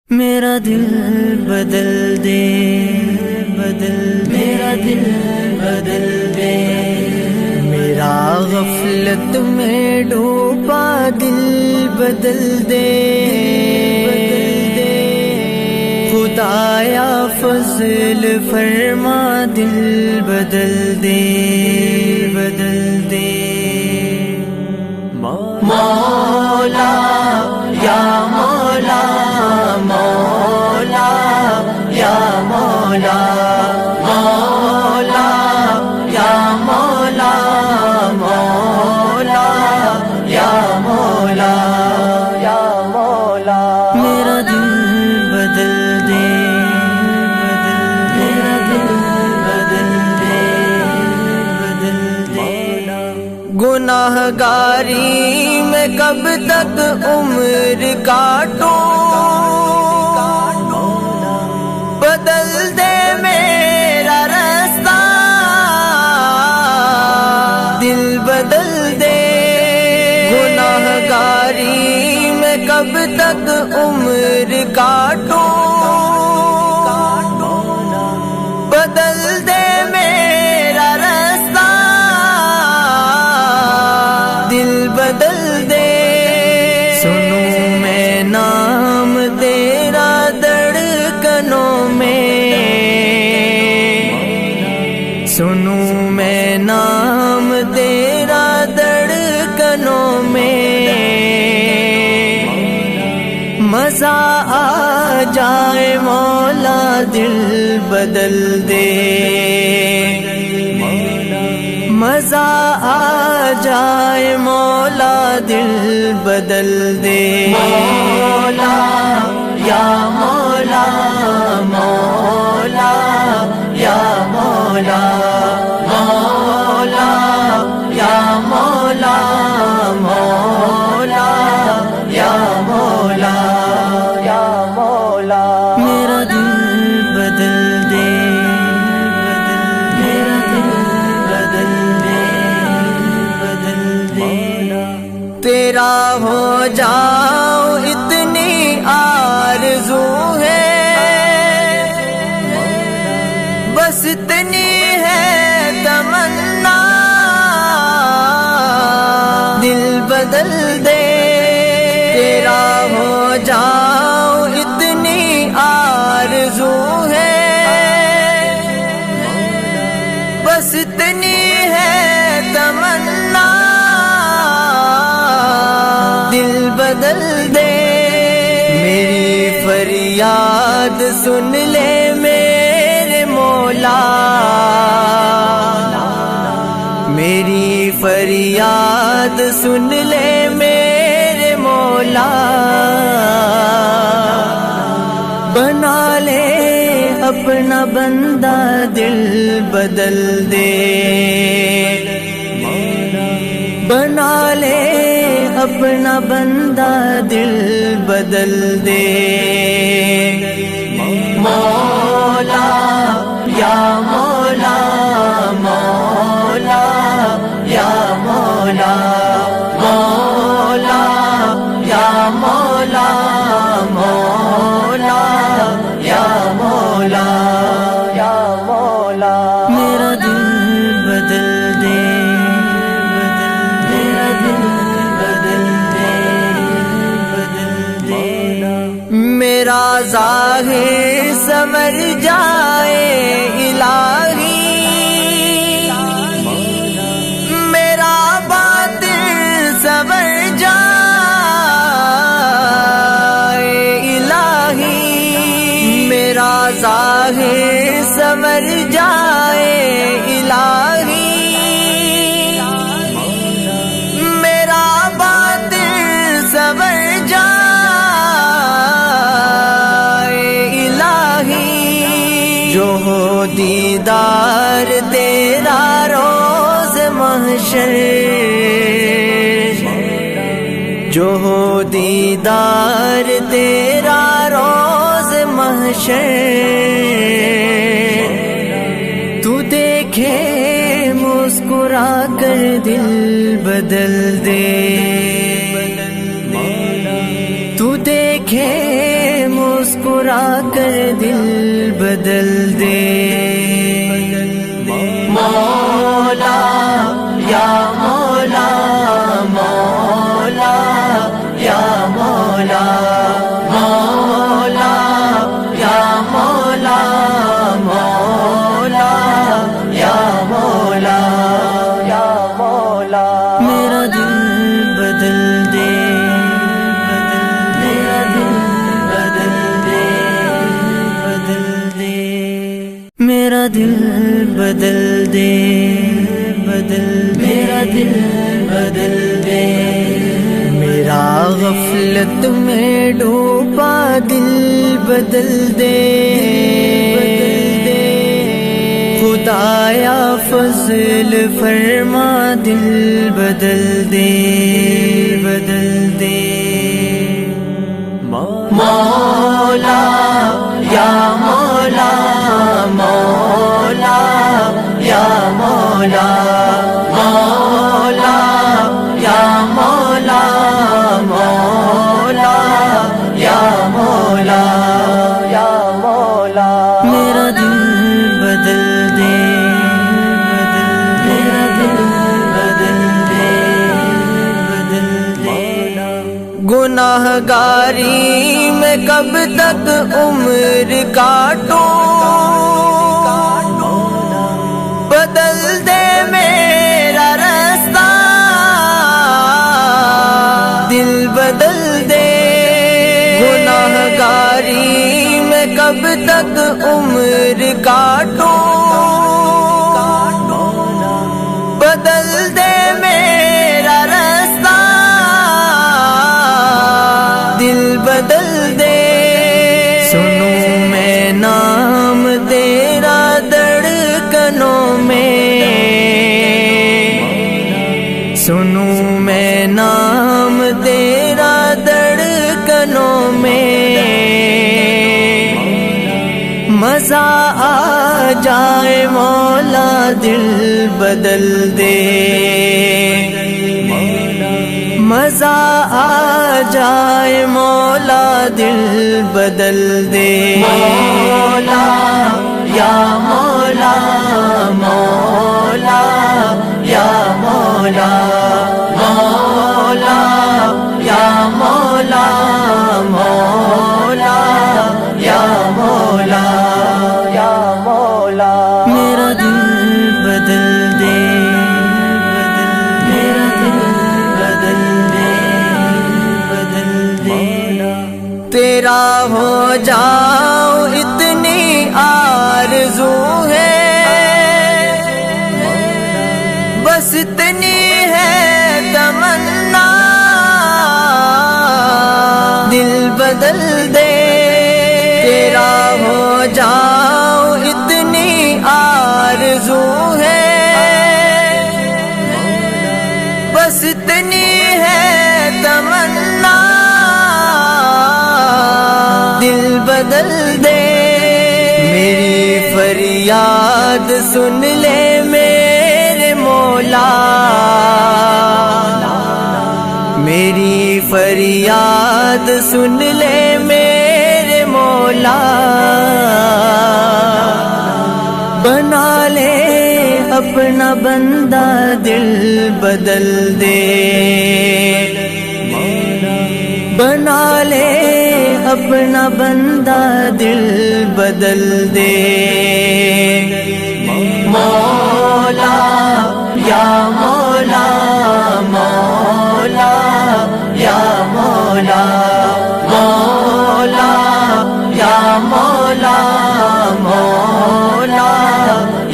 میرا دل بدل دے، میرا دل بدل دے، میرا غفلت میں ڈوبا دل بدل دے، خدایا فضل فرما دل بدل دے، بدل دے مولا یا مولا، مولا یا مولا، مولا یا مولا، مولا یا مولا، یا مولا میرا دل بدل دے، میرا دل بدل دے، بدل دے گناہ گاری میں کب تک عمر کاٹوں، بدل دے میرا راستہ، دل بدل دے، گناہ گاری میں کب تک عمر کاٹوں، بدل دے میرا راستہ، دل بدل دے، سنوں میں نام تیرا دھڑکنوں میں، سنوں میں نام تیرا دھڑکنوں میں، مزہ آ جائے مولا دل بدل دے، مزہ آ جائے مولا دل بدل دے، مولا یا مولا، مولا یا مولا، مولا یا مولا، مولا یا مولا، یا مولا میرا دل بدل دے، میرا دل بدل دے، بدل دے تیرا ہو جاؤ اتنی آرزو ہے، بس اتنی ہے تمنا، دل بدل دے، تیرا ہو جاؤ اتنی آرزو ہے، بس اتنی ہے تمنا، دل بدل دے، میری فریاد سن لے میرے مولا، میری فریاد سن لے میرے مولا، بنا لے اپنا بندہ دل بدل دے، بنا لے اپنا بندہ دل بدل دے، مولا یا مولا، مولا یا مولا، مولا یا مولا، مولا یا مولا، یا مولا میرا دل بدل دے، میرا دل بدل دے، بدل دے میرا ظاہر سنور جائے الہی، میرا باطن سنور جائے الہی، میرا ظاہر سنور جائے الہی، میرا باطن سنور جائے الہی، جو ہو دیدار تیرا روز محشر، جو ہو دیدار تیرا روز محشر، تو دیکھے مسکرا کر دل بدل دے، تو دیکھے مسکرا کر دل بدل دے مولا یا مولا مولا یا مولا مولا یا مولا مولا یا مولا یا مولا میرا دل بدل دے میرا دل بدل دے بدل دے میرا دل بدل دے بدل میرا دل بدل دے میرا غفلت میں ڈوبا دل بدل دے خدایا فضل فرما دل بدل دے بدل دے مولا یا مولا مولا یا مولا مولا یا مولا مولا یا مولا یا مولا میرا دل بدل دے میرا دل بدل دے بدل دے گناہگاری میں کب تک عمر کاٹوں بدل دے میرا راستہ دل بدل دے گناہگاری میں کب تک عمر کاٹوں بدل دے میرا راستہ دل بدل دے سنوں میں نام تیرا دھڑکنوں میں سنوں میں نام تیرا دھڑکنوں میں مزہ آ جائے مولا دل بدل دے مزہ آ جائے مولا دل بدل دے مولا یا مولا مولا یا مولا مولا یا مولا مولا یا مولا یا مولا میرا دل بدل دے میرا دل بدل دے بدل دے تیرا ہو جاؤ اتنی آرزو ہے بس اتنی ہے تمنا دل بدل دے تیرا ہو جاؤ اتنی آرزو ہے بس اتنی ہے تمنا دل بدل دے میری فریاد سن لے میرے مولا میری فریاد سن لے میرے مولا بنا لے اپنا بندہ دل بدل دے بنا لے اپنا بندہ دل بدل دے مولا یا مولا مولا یا مولا مولا یا مولا مولا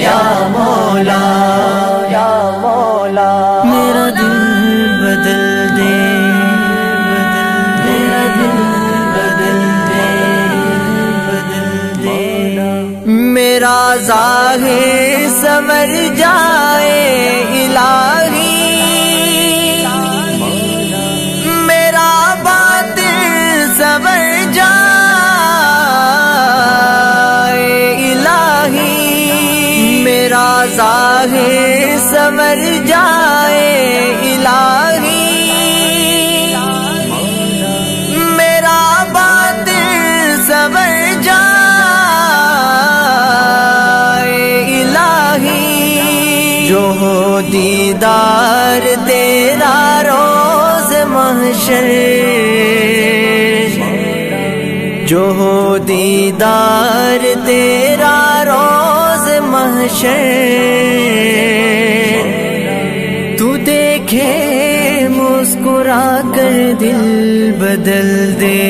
یا مولا یا مولا میرا دل بدل دے میرا دل بدل دے بدل دے میرا ظاہر سنور جائے الہی میرا باطن سنور جائے الہی میرا ظاہر سنور جائے الہی میرا باطن سنور دیدار تیرا روز محشر، جو ہو دیدار تیرا روز محشر، تو دیکھے مسکرا کر دل بدل دے،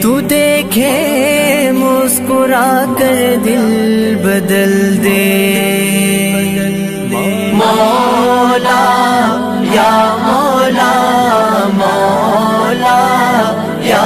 تو دیکھے مسکرا کر دل بدل دے۔ مولا یا مولا، مولا یا